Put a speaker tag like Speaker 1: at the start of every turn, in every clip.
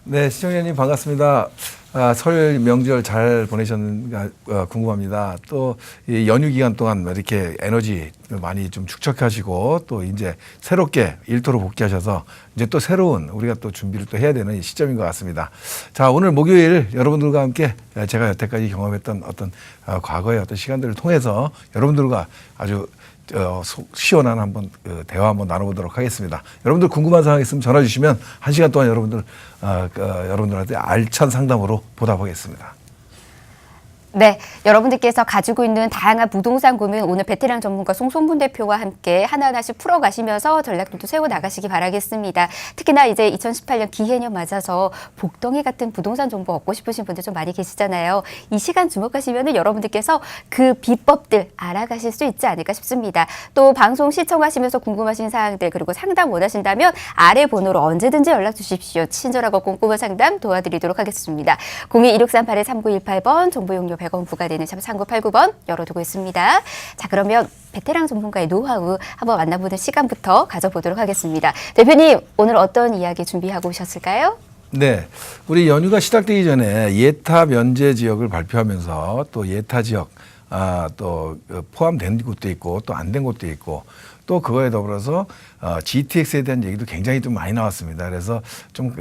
Speaker 1: 네, 시청자님 반갑습니다. 설 명절 잘 보내셨는가 궁금합니다. 또 이 연휴 기간 동안 이렇게 에너지 많이 좀 축적하시고 또 이제 새롭게 일터로 복귀하셔서 이제 또 새로운 우리가 또 준비를 또 해야 되는 시점인 것 같습니다. 자, 오늘 목요일 여러분들과 함께 제가 여태까지 경험했던 어떤 과거의 어떤 시간들을 통해서 여러분들과 아주 속 시원한 한번 대화 한번 나눠보도록 하겠습니다. 여러분들 궁금한 사항 있으면 전화 주시면 1시간 동안 여러분들한테 알찬 상담으로 보답하겠습니다.
Speaker 2: 네, 여러분들께서 가지고 있는 다양한 부동산 고민 오늘 베테랑 전문가 송송문 대표와 함께 하나하나씩 풀어가시면서 전략들도 세워나가시기 바라겠습니다. 특히나 이제 2018년 기해년 맞아서 복덩이 같은 부동산 정보 얻고 싶으신 분들 좀 많이 계시잖아요. 이 시간 주목하시면 여러분들께서 그 비법들 알아가실 수 있지 않을까 싶습니다. 또 방송 시청하시면서 궁금하신 사항들 그리고 상담 원하신다면 아래 번호로 언제든지 연락 주십시오. 친절하고 꼼꼼한 상담 도와드리도록 하겠습니다. 02-1638-3918번 정보 용료 100원 부과되는 샵 3989번 열어두고 있습니다. 자, 그러면 베테랑 전문가의 노하우 한번 만나보는 시간부터 가져보도록 하겠습니다. 대표님, 오늘 어떤 이야기 준비하고 오셨을까요?
Speaker 1: 네, 우리 연휴가 시작되기 전에 예타 면제 지역을 발표하면서 또 예타 지역 또 포함된 곳도 있고 또 안 된 곳도 있고 또 그거에 더불어서 GTX에 대한 얘기도 굉장히 좀 많이 나왔습니다. 그래서 좀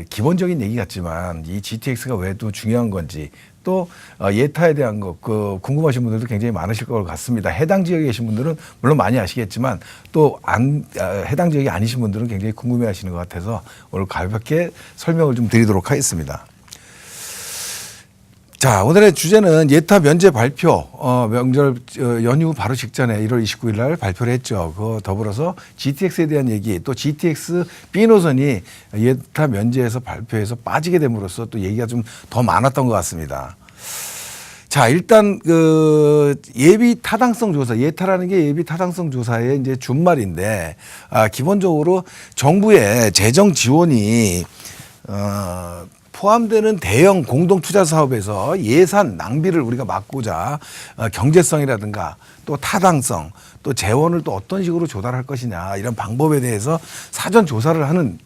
Speaker 1: 기본적인 얘기 같지만 이 GTX가 왜 또 중요한 건지 또 예타에 대한 거 궁금하신 분들도 굉장히 많으실 것 같습니다. 해당 지역에 계신 분들은 물론 많이 아시겠지만 또 해당 지역이 아니신 분들은 굉장히 궁금해하시는 것 같아서 오늘 가볍게 설명을 좀 드리도록 하겠습니다. 자, 오늘의 주제는 예타 면제 발표, 명절 연휴 바로 직전에 1월 29일 날 발표를 했죠. 그 더불어서 GTX에 대한 얘기, 또 GTX B 노선이 예타 면제에서 발표해서 빠지게 됨으로써 또 얘기가 좀 더 많았던 것 같습니다. 자, 일단 예비 타당성 조사, 예타라는 게 예비 타당성 조사의 이제 준말인데 기본적으로 정부의 재정 지원이 포함되는 대형 공동 투자 사업에서 예산 낭비를 우리가 막고자 경제성이라든가 또 타당성 또 재원을 또 어떤 식으로 조달할 것이냐 이런 방법에 대해서 사전 조사를 하는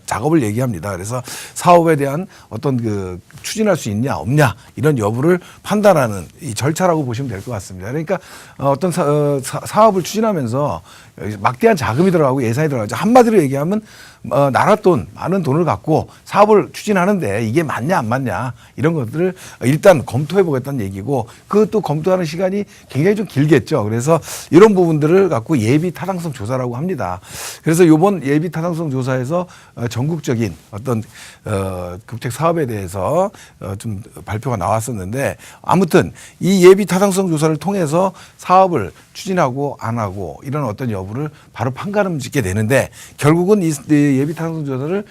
Speaker 1: 작업을 얘기합니다. 그래서 사업에 대한 어떤 추진할 수 있냐 없냐 이런 여부를 판단하는 이 절차라고 보시면 될 것 같습니다. 그러니까 어떤 사업을 추진하면서 막대한 자금이 들어가고 예산이 들어가죠. 한마디로 얘기하면 나라 돈, 많은 돈을 갖고 사업을 추진하는데 이게 맞냐 안 맞냐 이런 것들을 일단 검토해 보겠다는 얘기고 그것도 검토하는 시간이 굉장히 좀 길겠죠. 그래서 이런 부분들을 갖고 예비 타당성 조사라고 합니다. 그래서 이번 예비 타당성 조사에서 전국적인 어떤 국책 사업에 대해서 좀 발표가 나왔었는데 아무튼 이 예비 타당성 조사를 통해서 사업을 추진하고 안 하고 이런 어떤 여부를 바로 판가름 짓게 되는데 결국은 이 예비 타당성 조사를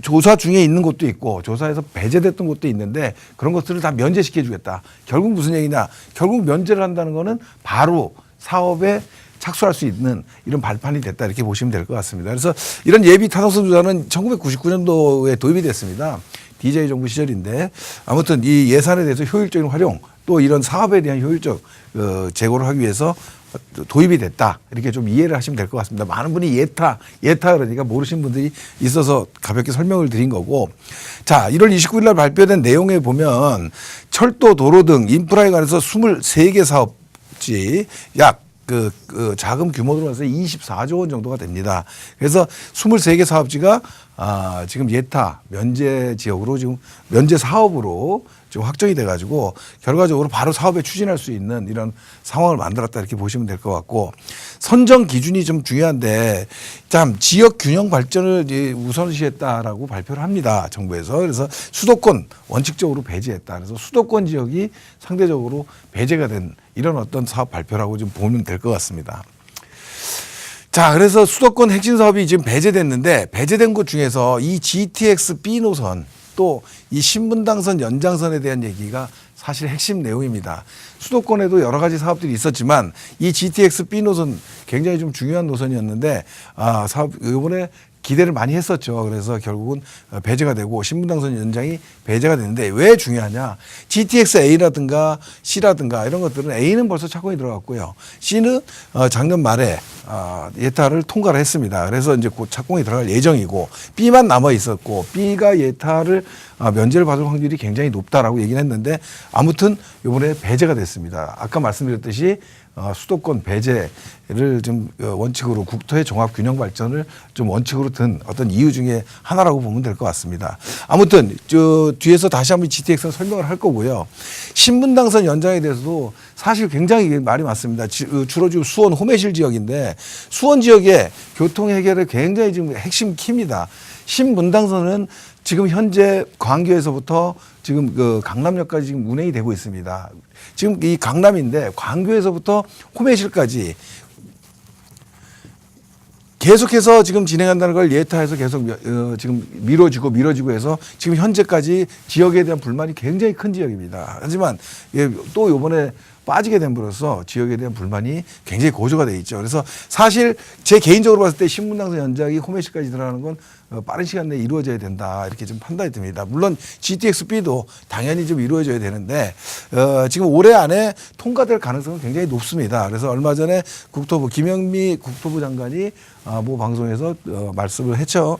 Speaker 1: 조사 중에 있는 곳도 있고 조사에서 배제됐던 곳도 있는데 그런 것들을 다 면제시켜 주겠다. 결국 무슨 얘기냐? 결국 면제를 한다는 거는 바로 사업에 착수할 수 있는 이런 발판이 됐다 이렇게 보시면 될 것 같습니다. 그래서 이런 예비 타당성 조사는 1999년도에 도입이 됐습니다. DJ 정부 시절인데 아무튼 이 예산에 대해서 효율적인 활용 또 이런 사업에 대한 효율적 제고를 하기 위해서 도입이 됐다 이렇게 좀 이해를 하시면 될 것 같습니다. 많은 분이 예타 그러니까 모르시는 분들이 있어서 가볍게 설명을 드린 거고 자 1월 29일 날 발표된 내용에 보면 철도 도로 등 인프라에 관해서 23개 사업지 약 자금 규모로 해서 24조 원 정도가 됩니다. 그래서 23개 사업지가 지금 예타 면제 지역으로 지금 면제 사업으로 지금 확정이 돼가지고 결과적으로 바로 사업에 추진할 수 있는 이런 상황을 만들었다 이렇게 보시면 될 것 같고 선정 기준이 좀 중요한데 참 지역 균형 발전을 우선시했다라고 발표를 합니다. 정부에서. 그래서 수도권 원칙적으로 배제했다. 그래서 수도권 지역이 상대적으로 배제가 된 이런 어떤 사업 발표라고 좀 보면 될 것 같습니다. 자, 그래서 수도권 핵심 사업이 지금 배제됐는데 배제된 곳 중에서 이 GTX B 노선 또 이 신분당선 연장선에 대한 얘기가 사실 핵심 내용입니다. 수도권에도 여러 가지 사업들이 있었지만 이 GTX B 노선 굉장히 좀 중요한 노선이었는데 사업 이번에 기대를 많이 했었죠. 그래서 결국은 배제가 되고 신분당선 연장이 배제가 되는데 왜 중요하냐? GTX A라든가 C라든가 이런 것들은 A는 벌써 착공이 들어갔고요. C는 작년 말에 예타를 통과를 했습니다. 그래서 이제 곧 착공이 들어갈 예정이고 B만 남아 있었고 B가 예타를 면제를 받을 확률이 굉장히 높다라고 얘기는 했는데 아무튼 이번에 배제가 됐습니다. 아까 말씀드렸듯이 수도권 배제를 좀 원칙으로 국토의 종합 균형 발전을 좀 원칙으로 든 어떤 이유 중에 하나라고 보면 될 것 같습니다. 아무튼 저 뒤에서 다시 한번 GTX는 설명을 할 거고요. 신분당선 연장에 대해서도 사실 굉장히 말이 많습니다. 주로 지금 수원 호매실 지역인데 수원 지역의 교통 해결의 굉장히 지금 핵심 키입니다. 신분당선은 지금 현재 광교에서부터 지금 그 강남역까지 지금 운행이 되고 있습니다. 지금 이 강남인데 광교에서부터 호매실까지 계속해서 지금 진행한다는 걸 예타해서 계속 지금 미뤄지고 해서 지금 현재까지 지역에 대한 불만이 굉장히 큰 지역입니다. 하지만 또 이번에 빠지게 됨으로써 지역에 대한 불만이 굉장히 고조가 돼 있죠. 그래서 사실 제 개인적으로 봤을 때 신분당선 연장이 호매시까지 들어가는 건 빠른 시간 내에 이루어져야 된다 이렇게 좀 판단이 듭니다. 물론 GTX-B도 당연히 좀 이루어져야 되는데 지금 올해 안에 통과될 가능성은 굉장히 높습니다. 그래서 얼마 전에 김영미 국토부 장관이 모 방송에서 말씀을 했죠.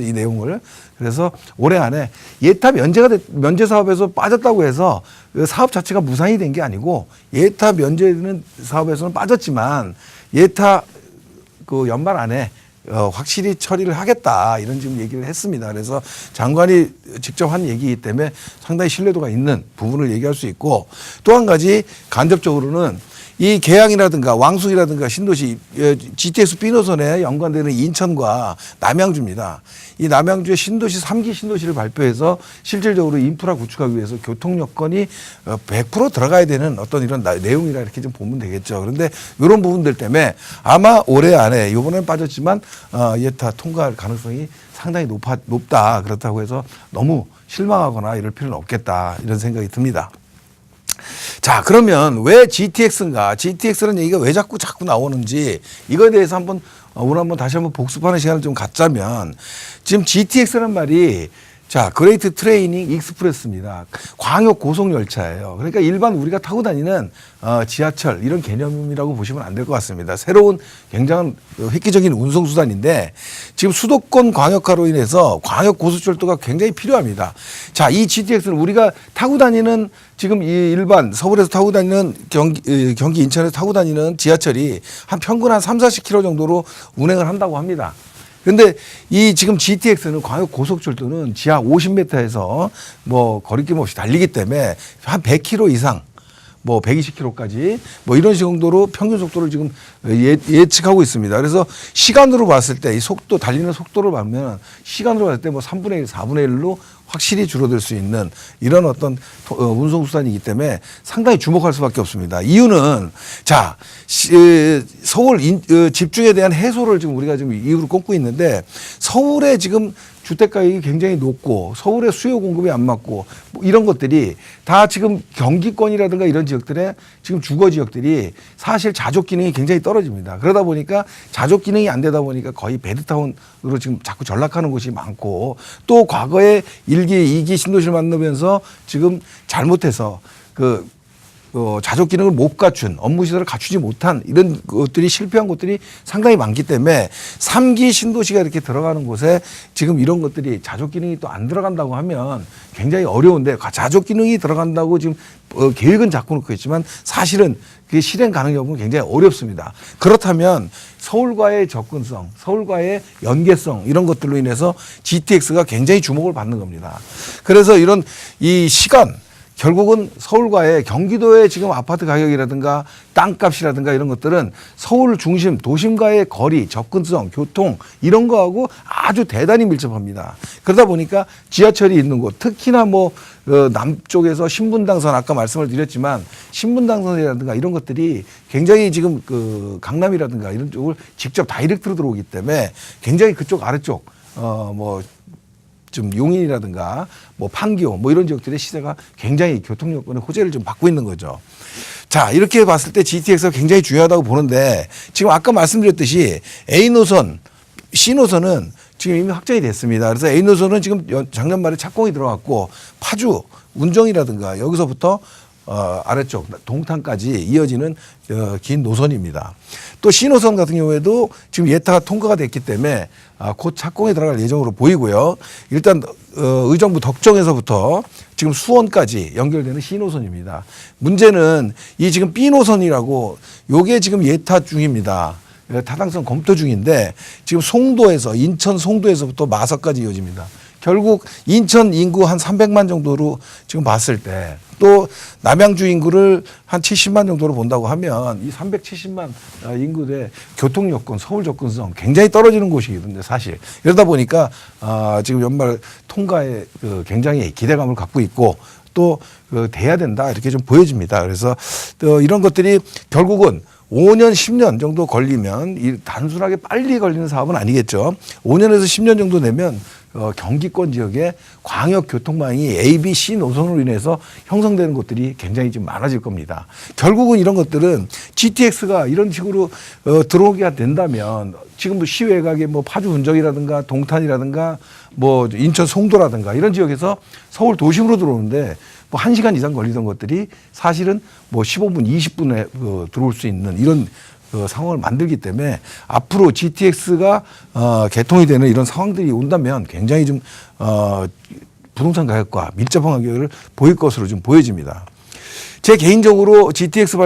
Speaker 1: 이 내용을. 그래서 올해 안에 예타 면제 사업에서 빠졌다고 해서 그 사업 자체가 무산이 된 게 아니고 예타 면제되는 사업에서는 빠졌지만 예타 그 연말 안에 확실히 처리를 하겠다 이런 지금 얘기를 했습니다. 그래서 장관이 직접 한 얘기이기 때문에 상당히 신뢰도가 있는 부분을 얘기할 수 있고 또 한 가지 간접적으로는 이 계양이라든가 왕숙이라든가 신도시 GTX B 노선에 연관되는 인천과 남양주입니다. 이 남양주의 신도시 3기 신도시를 발표해서 실질적으로 인프라 구축하기 위해서 교통 여건이 100% 들어가야 되는 어떤 이런 내용이라 이렇게 좀 보면 되겠죠. 그런데 이런 부분들 때문에 아마 올해 안에 이번엔 빠졌지만 예타 통과할 가능성이 상당히 높다. 그렇다고 해서 너무 실망하거나 이럴 필요는 없겠다. 이런 생각이 듭니다. 자, 그러면 왜 GTX인가? GTX라는 얘기가 왜 자꾸 나오는지 이거에 대해서 오늘 한번 다시 한번 복습하는 시간을 좀 갖자면 지금 GTX라는 말이 자, 그레이트 트레이닝 익스프레스입니다. 광역 고속 열차예요. 그러니까 일반 우리가 타고 다니는 지하철 이런 개념이라고 보시면 안 될 것 같습니다. 새로운 굉장한 획기적인 운송 수단인데 지금 수도권 광역화로 인해서 광역 고속철도가 굉장히 필요합니다. 자, 이 GTX는 우리가 타고 다니는 지금 이 일반 서울에서 타고 다니는 경기 인천에서 타고 다니는 지하철이 한 평균 한 3-40km 정도로 운행을 한다고 합니다. 근데 이 지금 GTX는 광역 고속철도는 지하 50m에서 뭐 거리낌 없이 달리기 때문에 한 100km 이상 뭐 120km까지 뭐 이런 정도로 평균 속도를 지금 예측하고 있습니다. 그래서 시간으로 봤을 때 이 속도 달리는 속도를 보면 시간으로 봤을 때 뭐 3분의 1, 4분의 1로 확실히 줄어들 수 있는 이런 어떤 운송 수단이기 때문에 상당히 주목할 수밖에 없습니다. 이유는 자 서울 집중에 대한 해소를 지금 우리가 지금 이유로 꼽고 있는데 서울에 지금 주택 가격이 굉장히 높고 서울의 수요 공급이 안 맞고 뭐 이런 것들이 다 지금 경기권이라든가 이런 지역들의 지금 주거 지역들이 사실 자족 기능이 굉장히 떨어집니다. 그러다 보니까 자족 기능이 안 되다 보니까 거의 베드타운으로 지금 자꾸 전락하는 곳이 많고 또 과거에 1기, 2기 신도시를 만들면서 지금 잘못해서 자족 기능을 못 갖춘 업무 시설을 갖추지 못한 이런 것들이 실패한 곳들이 상당히 많기 때문에 3기 신도시가 이렇게 들어가는 곳에 지금 이런 것들이 자족 기능이 또 안 들어간다고 하면 굉장히 어려운데 자족 기능이 들어간다고 지금 계획은 잡고 놓고 있지만 사실은 그 실행 가능 여부는 굉장히 어렵습니다. 그렇다면 서울과의 접근성, 서울과의 연계성 이런 것들로 인해서 GTX가 굉장히 주목을 받는 겁니다. 그래서 이런 이 시간 결국은 서울과의 경기도의 지금 아파트 가격이라든가 땅값이라든가 이런 것들은 서울 중심 도심과의 거리, 접근성, 교통 이런 거하고 아주 대단히 밀접합니다. 그러다 보니까 지하철이 있는 곳, 특히나 뭐 남쪽에서 신분당선 아까 말씀을 드렸지만 신분당선이라든가 이런 것들이 굉장히 지금 강남이라든가 이런 쪽을 직접 다이렉트로 들어오기 때문에 굉장히 그쪽 아래쪽 좀 용인이라든가 뭐 판교 뭐 이런 지역들의 시세가 굉장히 교통 여건의 호재를 좀 받고 있는 거죠. 자, 이렇게 봤을 때 GTX가 굉장히 중요하다고 보는데 지금 아까 말씀드렸듯이 A 노선, C 노선은 지금 이미 확정이 됐습니다. 그래서 A노선은 지금 작년 말에 착공이 들어갔고 파주, 운정이라든가 여기서부터 아래쪽 동탄까지 이어지는 긴 노선입니다. 또 C노선 같은 경우에도 지금 예타가 통과가 됐기 때문에 곧 착공에 들어갈 예정으로 보이고요. 일단 의정부 덕정에서부터 지금 수원까지 연결되는 C노선입니다. 문제는 이 지금 B노선이라고 요게 지금 예타 중입니다. 타당성 검토 중인데 지금 송도에서 인천 송도에서부터 마석까지 이어집니다. 결국 인천 인구 한 300만 정도로 지금 봤을 때 또 남양주 인구를 한 70만 정도로 본다고 하면 이 370만 인구의 교통 여건, 서울 접근성 굉장히 떨어지는 곳이거든요, 사실. 이러다 보니까 지금 연말 통과에 굉장히 기대감을 갖고 있고 또 돼야 된다 이렇게 좀 보여집니다. 그래서 또 이런 것들이 결국은 5년, 10년 정도 걸리면 이 단순하게 빨리 걸리는 사업은 아니겠죠. 5년에서 10년 정도 되면 경기권 지역에 광역 교통망이 A, B, C 노선으로 인해서 형성되는 곳들이 굉장히 좀 많아질 겁니다. 결국은 이런 것들은 GTX가 이런 식으로 들어오게 된다면 지금 시외각의 뭐 파주 운정이라든가 동탄이라든가 뭐 인천 송도라든가 이런 지역에서 서울 도심으로 들어오는데 뭐 1시간 이상 걸리던 것들이 사실은 뭐 15분, 20분에 들어올 수 있는 이런 상황을 만들기 때문에 앞으로 GTX가 개통이 되는 이런 상황들이 온다면 굉장히 좀 부동산 가격과 밀접한 가격을 보일 것으로 좀 보여집니다. 제 개인적으로 GTX에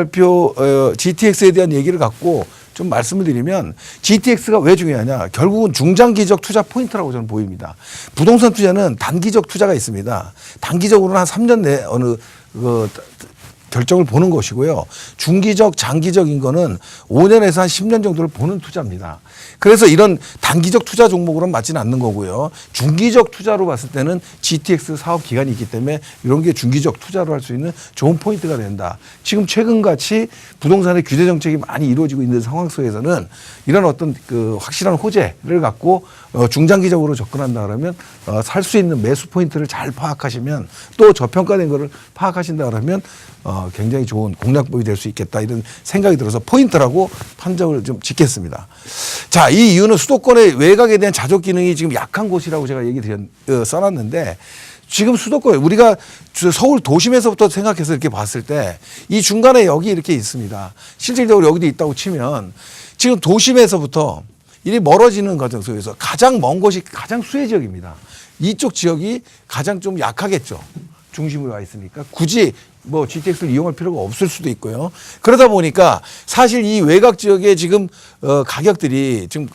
Speaker 1: 대한 얘기를 갖고 좀 말씀을 드리면 GTX가 왜 중요하냐. 결국은 중장기적 투자 포인트라고 저는 보입니다. 부동산 투자는 단기적 투자가 있습니다. 단기적으로는 한 3년 내에 어느 결정을 보는 것이고요. 중기적, 장기적인 거는 5년에서 한 10년 정도를 보는 투자입니다. 그래서 이런 단기적 투자 종목으로는 맞지는 않는 거고요. 중기적 투자로 봤을 때는 GTX 사업 기간이 있기 때문에 이런 게 중기적 투자로 할 수 있는 좋은 포인트가 된다. 지금 최근같이 부동산의 규제 정책이 많이 이루어지고 있는 상황 속에서는 이런 어떤 확실한 호재를 갖고 중장기적으로 접근한다 그러면 살 수 있는 매수 포인트를 잘 파악하시면 또 저평가된 거를 파악하신다 그러면 굉장히 좋은 공략법이 될 수 있겠다 이런 생각이 들어서 포인트라고 판정을 좀 짓겠습니다. 자, 이 이유는 수도권의 외곽에 대한 자족 기능이 지금 약한 곳이라고 제가 써놨는데 지금 수도권 우리가 서울 도심에서부터 생각해서 이렇게 봤을 때 이 중간에 여기 이렇게 있습니다. 실질적으로 여기도 있다고 치면 지금 도심에서부터 이리 멀어지는 과정 속에서 가장 먼 곳이 가장 수혜 지역입니다. 이쪽 지역이 가장 좀 약하겠죠. 중심으로 와 있으니까 굳이 뭐 GTX를 이용할 필요가 없을 수도 있고요. 그러다 보니까 사실 이 외곽 지역에 지금 가격들이 지금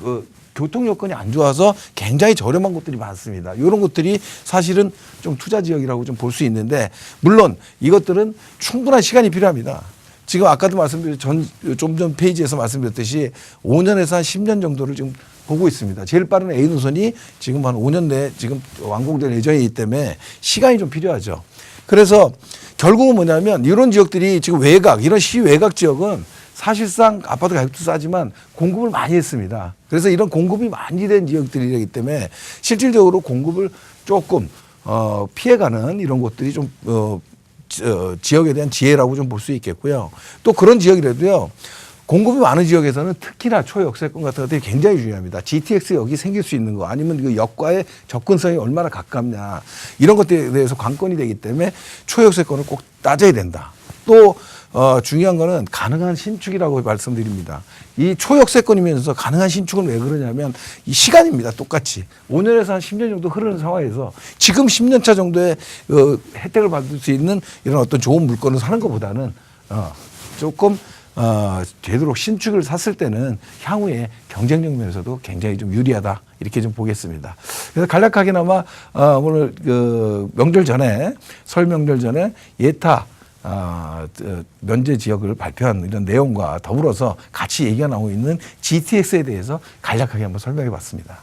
Speaker 1: 교통 여건이 안 좋아서 굉장히 저렴한 곳들이 많습니다. 이런 것들이 사실은 좀 투자 지역이라고 좀 볼 수 있는데 물론 이것들은 충분한 시간이 필요합니다. 지금 아까도 좀 전 페이지에서 말씀드렸듯이 5년에서 한 10년 정도를 지금 보고 있습니다. 제일 빠른 A 노선이 지금 한 5년 내에 지금 완공될 예정이기 때문에 시간이 좀 필요하죠. 그래서 결국은 뭐냐면 이런 지역들이 지금 외곽, 이런 시외곽 지역은 사실상 아파트 가격도 싸지만 공급을 많이 했습니다. 그래서 이런 공급이 많이 된 지역들이기 때문에 실질적으로 공급을 조금 피해가는 이런 곳들이 좀 지역에 대한 지혜라고 좀 볼 수 있겠고요. 또 그런 지역이라도요. 공급이 많은 지역에서는 특히나 초역세권 같은 것들이 굉장히 중요합니다. GTX 여기 생길 수 있는 거 아니면 그 역과의 접근성이 얼마나 가깝냐 이런 것들에 대해서 관건이 되기 때문에 초역세권을 꼭 따져야 된다. 또 중요한 거는 가능한 신축이라고 말씀드립니다. 이 초역세권이면서 가능한 신축은 왜 그러냐면 이 시간입니다. 똑같이 5년에서 한 10년 정도 흐르는 상황에서 지금 10년 차 정도의 혜택을 받을 수 있는 이런 어떤 좋은 물건을 사는 것보다는 조금 되도록 신축을 샀을 때는 향후에 경쟁력 면에서도 굉장히 좀 유리하다 이렇게 좀 보겠습니다. 그래서 간략하게나마 오늘 명절 전에 설 명절 전에 예타 면제 지역을 발표한 이런 내용과 더불어서 같이 얘기가 나오고 있는 GTX에 대해서 간략하게 한번 설명해 봤습니다.